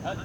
Cut.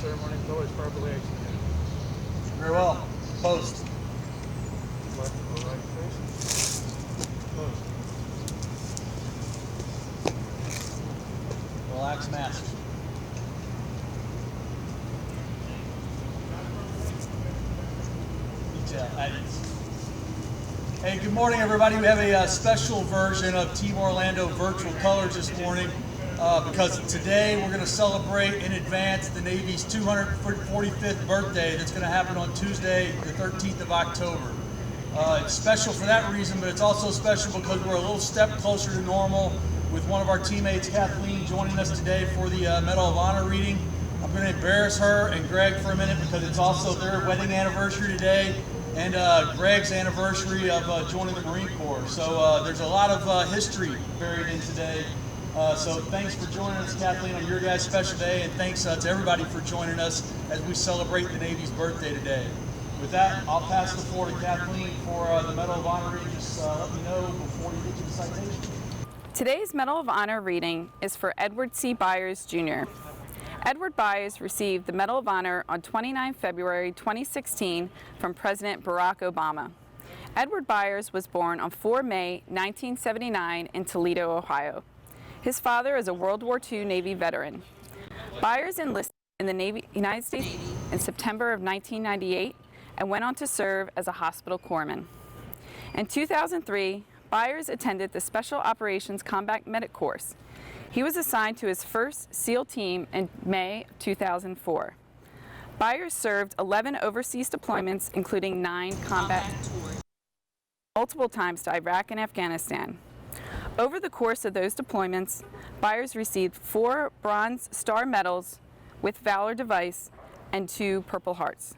Ceremony is always properly executed. Very well. Post. Left or right face. Post. Relax mask. Detail at ease. Hey, good morning, everybody. We have a special version of Team Orlando Virtual Colors this morning. Because today we're going to celebrate in advance the Navy's 245th birthday that's going to happen on Tuesday, the 13th of October. It's special for that reason, but it's also special because we're a little step closer to normal with one of our teammates, Kathleen, joining us today for the Medal of Honor reading. I'm going to embarrass her and Greg for a minute because it's also their wedding anniversary today and Greg's anniversary of joining the Marine Corps. So there's a lot of history buried in today. So thanks for joining us, Kathleen, on your guys' special day, and thanks to everybody for joining us as we celebrate the Navy's birthday today. With that, I'll pass the floor to Kathleen for the Medal of Honor reading. Just let me know before you get to the citation. Today's Medal of Honor reading is for Edward C. Byers, Jr. Edward Byers received the Medal of Honor on 29 February 2016 from President Barack Obama. Edward Byers was born on 4 May 1979 in Toledo, Ohio. His father is a World War II Navy veteran. Byers enlisted in the United States Navy in September of 1998 and went on to serve as a hospital corpsman. In 2003, Byers attended the Special Operations Combat Medic course. He was assigned to his first SEAL team in May 2004. Byers served 11 overseas deployments, including 9 combat tours, multiple times to Iraq and Afghanistan. Over the course of those deployments, Byers received 4 Bronze Star Medals with Valor Device and 2 Purple Hearts.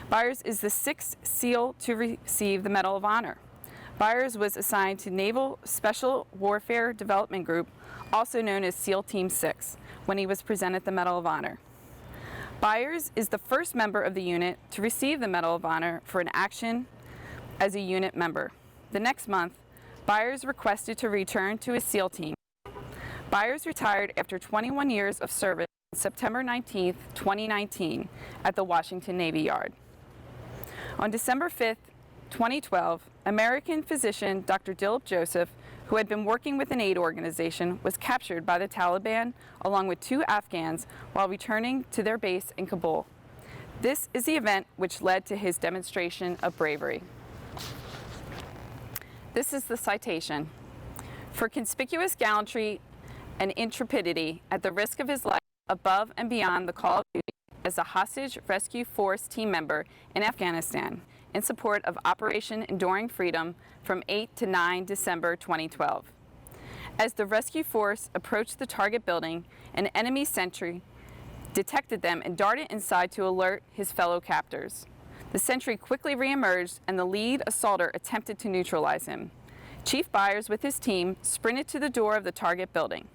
Byers is the 6th SEAL to receive the Medal of Honor. Byers was assigned to Naval Special Warfare Development Group, also known as SEAL Team 6, when he was presented the Medal of Honor. Byers is the first member of the unit to receive the Medal of Honor for an action as a unit member. The next month, Byers requested to return to his SEAL team. Byers retired after 21 years of service on September 19, 2019 at the Washington Navy Yard. On December 5, 2012, American physician Dr. Dilip Joseph, who had been working with an aid organization, was captured by the Taliban along with 2 Afghans while returning to their base in Kabul. This is the event which led to his demonstration of bravery. This is the citation. For conspicuous gallantry and intrepidity at the risk of his life above and beyond the call of duty as a hostage rescue force team member in Afghanistan, in support of Operation Enduring Freedom from 8 to 9 December 2012. As the rescue force approached the target building, an enemy sentry detected them and darted inside to alert his fellow captors. The sentry quickly reemerged and the lead assaulter attempted to neutralize him. Chief Byers with his team sprinted to the door of the target building.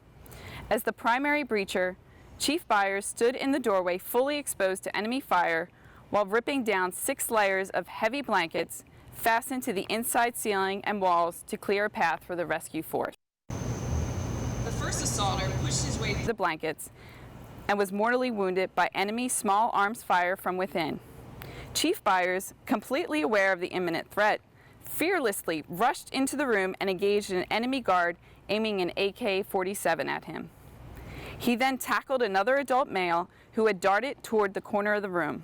As the primary breacher, Chief Byers stood in the doorway fully exposed to enemy fire while ripping down 6 layers of heavy blankets fastened to the inside ceiling and walls to clear a path for the rescue force. The first assaulter pushed his way through the blankets and was mortally wounded by enemy small arms fire from within. Chief Byers, completely aware of the imminent threat, fearlessly rushed into the room and engaged an enemy guard aiming an AK-47 at him. He then tackled another adult male who had darted toward the corner of the room.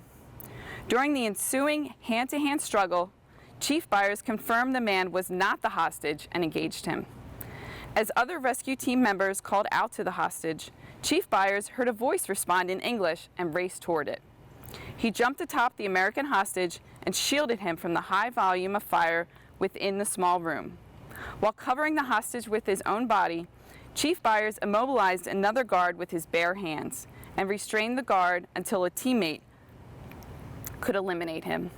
During the ensuing hand-to-hand struggle, Chief Byers confirmed the man was not the hostage and engaged him. As other rescue team members called out to the hostage, Chief Byers heard a voice respond in English and raced toward it. He jumped atop the American hostage and shielded him from the high volume of fire within the small room. While covering the hostage with his own body, Chief Byers immobilized another guard with his bare hands and restrained the guard until a teammate could eliminate him.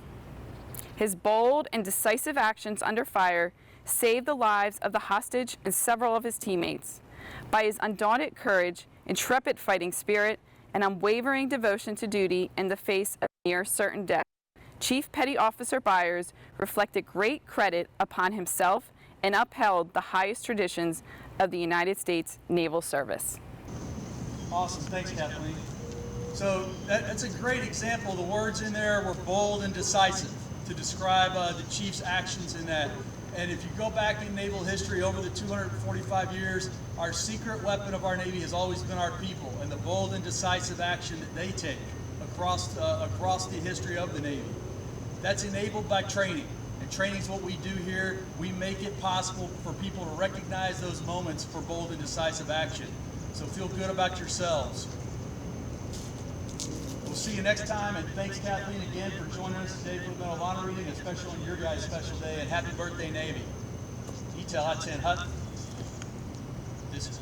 His bold and decisive actions under fire saved the lives of the hostage and several of his teammates. By his undaunted courage, intrepid fighting spirit, and unwavering devotion to duty in the face of near certain death, Chief Petty Officer Byers reflected great credit upon himself and upheld the highest traditions of the United States Naval Service. Awesome, thanks Kathleen. So that's a great example. The words in there were bold and decisive to describe the Chief's actions in that. And if you go back in naval history over the 245 years, our secret weapon of our Navy has always been our people and the bold and decisive action that they take across the history of the Navy. That's enabled by training. And training is what we do here. We make it possible for people to recognize those moments for bold and decisive action. So feel good about yourselves. We'll see you next time, and thanks Kathleen again for joining us today for the Medal of Honor reading, especially on your guys' special day, and happy birthday Navy. Detail I-10 Hut. Dismissed.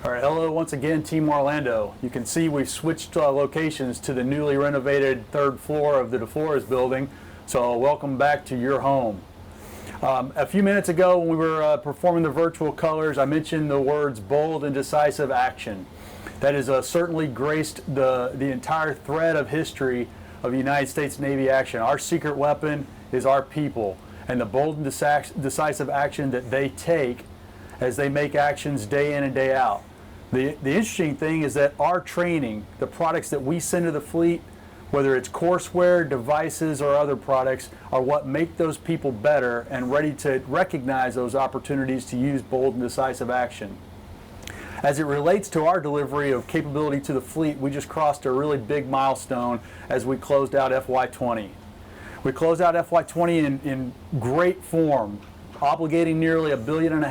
All right, hello once again, Team Orlando. You can see we've switched locations to the newly renovated 3rd floor of the DeFlores building, so welcome back to your home. A few minutes ago when we were performing the virtual colors, I mentioned the words bold and decisive action. That has certainly graced the entire thread of history of the United States Navy action. Our secret weapon is our people and the bold and decisive action that they take as they make actions day in and day out. The interesting thing is that our training, the products that we send to the fleet, whether it's courseware, devices, or other products, are what make those people better and ready to recognize those opportunities to use bold and decisive action. As it relates to our delivery of capability to the fleet, we just crossed a really big milestone as we closed out FY20. We closed out FY20 in great form, obligating nearly $1.5 billion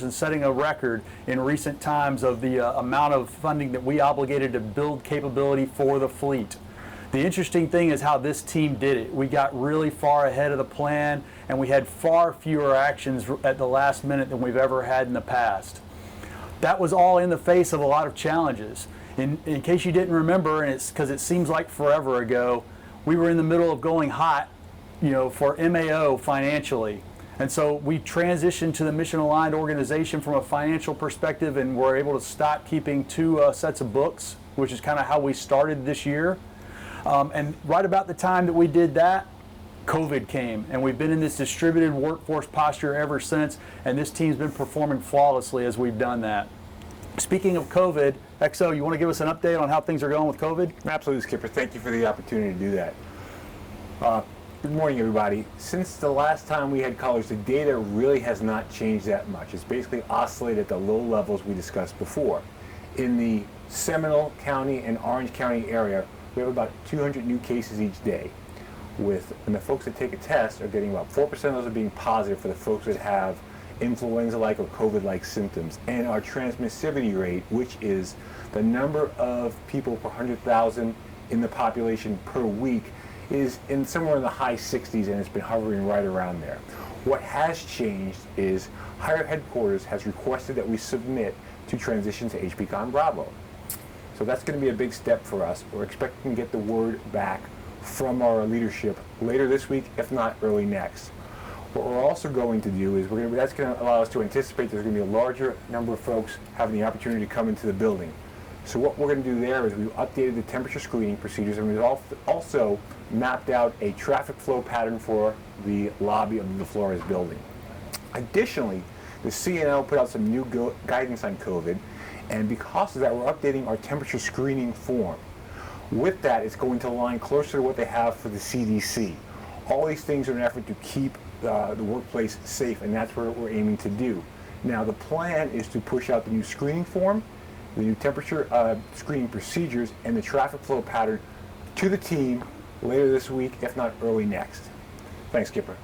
and setting a record in recent times of the amount of funding that we obligated to build capability for the fleet. The interesting thing is how this team did it. We got really far ahead of the plan, and we had far fewer actions at the last minute than we've ever had in the past. That was all in the face of a lot of challenges. In case you didn't remember, and it's because it seems like forever ago, we were in the middle of going hot, for MAO financially. And so we transitioned to the mission-aligned organization from a financial perspective, and we're able to stop keeping 2 sets of books, which is kind of how we started this year. And right about the time that we did that, COVID came, and we've been in this distributed workforce posture ever since, and this team's been performing flawlessly as we've done that. Speaking of COVID, XO, you want to give us an update on how things are going with COVID? Absolutely, Skipper. Thank you for the opportunity to do that. Good morning, everybody. Since the last time we had colors, the data really has not changed that much. It's basically oscillated at the low levels we discussed before. In the Seminole County and Orange County area, we have about 200 new cases each day. And the folks that take a test are getting about 4% of those are being positive for the folks that have influenza-like or COVID-like symptoms. And our transmissivity rate, which is the number of people per 100,000 in the population per week, is in somewhere in the high 60s, and it's been hovering right around there. What has changed is higher headquarters has requested that we submit to transition to HPCon Bravo. So that's going to be a big step for us. We're expecting to get the word back from our leadership later this week, if not early next. What we're also going to do is that's going to allow us to anticipate there's going to be a larger number of folks having the opportunity to come into the building. So what we're going to do there is we've updated the temperature screening procedures, and we've also mapped out a traffic flow pattern for the lobby of the Flores building. Additionally, the CNL put out some new guidance on COVID, and because of that, we're updating our temperature screening form. With that, it's going to align closer to what they have for the CDC. All these things are in an effort to keep the workplace safe, and that's what we're aiming to do. Now, the plan is to push out the new screening form, the new temperature screening procedures, and the traffic flow pattern to the team later this week, if not early next. Thanks, Skipper.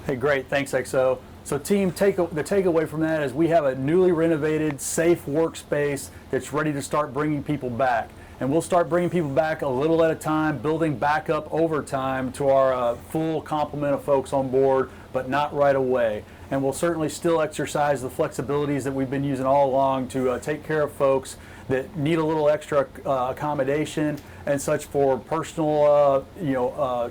Hey, great. Thanks, XO. So team, the takeaway from that is we have a newly renovated, safe workspace that's ready to start bringing people back. And we'll start bringing people back a little at a time, building back up over time to our full complement of folks on board, but not right away. And we'll certainly still exercise the flexibilities that we've been using all along to take care of folks that need a little extra accommodation and such for personal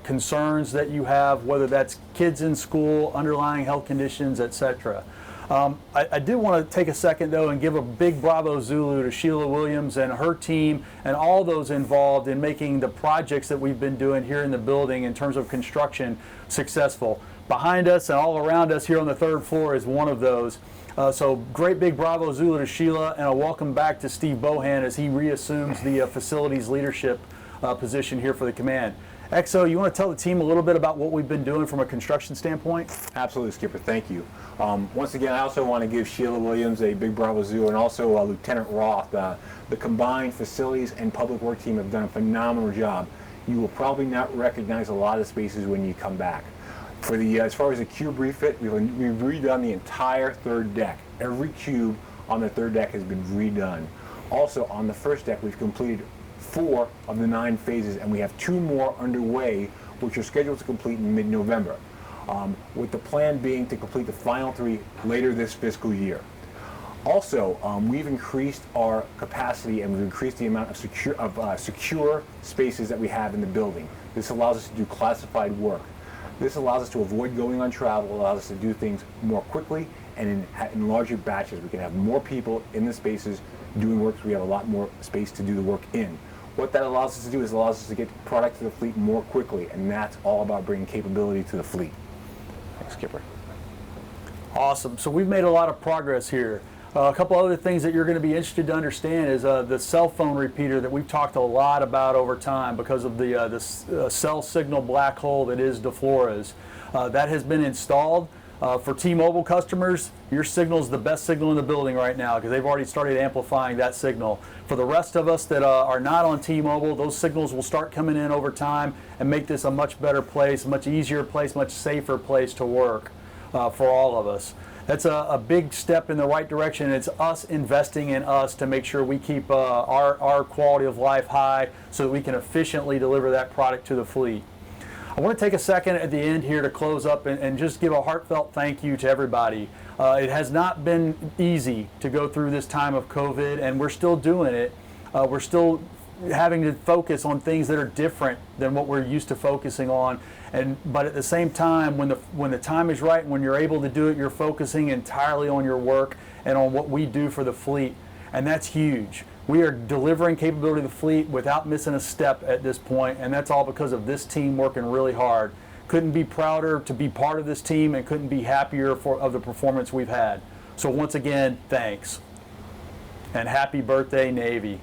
concerns that you have, whether that's kids in school, underlying health conditions, etc. I did want to take a second, though, and give a big bravo Zulu to Sheila Williams and her team and all those involved in making the projects that we've been doing here in the building in terms of construction successful. Behind us and all around us here on the third floor is one of those. So great big bravo Zulu to Sheila, and a welcome back to Steve Bohan as he reassumes the facilities leadership position here for the command. XO, you want to tell the team a little bit about what we've been doing from a construction standpoint? Absolutely, Skipper. Thank you. Once again, I also want to give Sheila Williams a big bravo Zulu, and also Lieutenant Roth. The combined facilities and public work team have done a phenomenal job. You will probably not recognize a lot of spaces when you come back. For the as far as the cube refit, we've redone the entire third deck. Every cube on the third deck has been redone. Also, on the first deck, we've completed 4 of the 9 phases, and we have 2 more underway, which are scheduled to complete in mid-November, with the plan being to complete the final 3 later this fiscal year. Also, we've increased our capacity, and we've increased the amount of secure spaces that we have in the building. This allows us to do classified work. This allows us to avoid going on travel, allows us to do things more quickly and in larger batches. We can have more people in the spaces doing work, so we have a lot more space to do the work in. What that allows us to do is allows us to get product to the fleet more quickly, and that's all about bringing capability to the fleet. Thanks, Skipper. Awesome. So we've made a lot of progress here. A couple other things that you're going to be interested to understand is the cell phone repeater that we've talked a lot about over time because of the cell signal black hole that is DeFlores. That has been installed. For T-Mobile customers, your signal is the best signal in the building right now because they've already started amplifying that signal. For the rest of us that are not on T-Mobile, those signals will start coming in over time and make this a much better place, a much easier place, much safer place to work for all of us. That's a big step in the right direction. It's us investing in us to make sure we keep our quality of life high so that we can efficiently deliver that product to the fleet. I want to take a second at the end here to close up and just give a heartfelt thank you to everybody. It has not been easy to go through this time of COVID, and we're still doing it. We're still having to focus on things that are different than what we're used to focusing on. But at the same time, when the time is right, when you're able to do it, you're focusing entirely on your work and on what we do for the fleet, and that's huge. We are delivering capability to the fleet without missing a step at this point, and that's all because of this team working really hard. Couldn't be prouder to be part of this team, and couldn't be happier of the performance we've had. So once again, thanks, and happy birthday, Navy.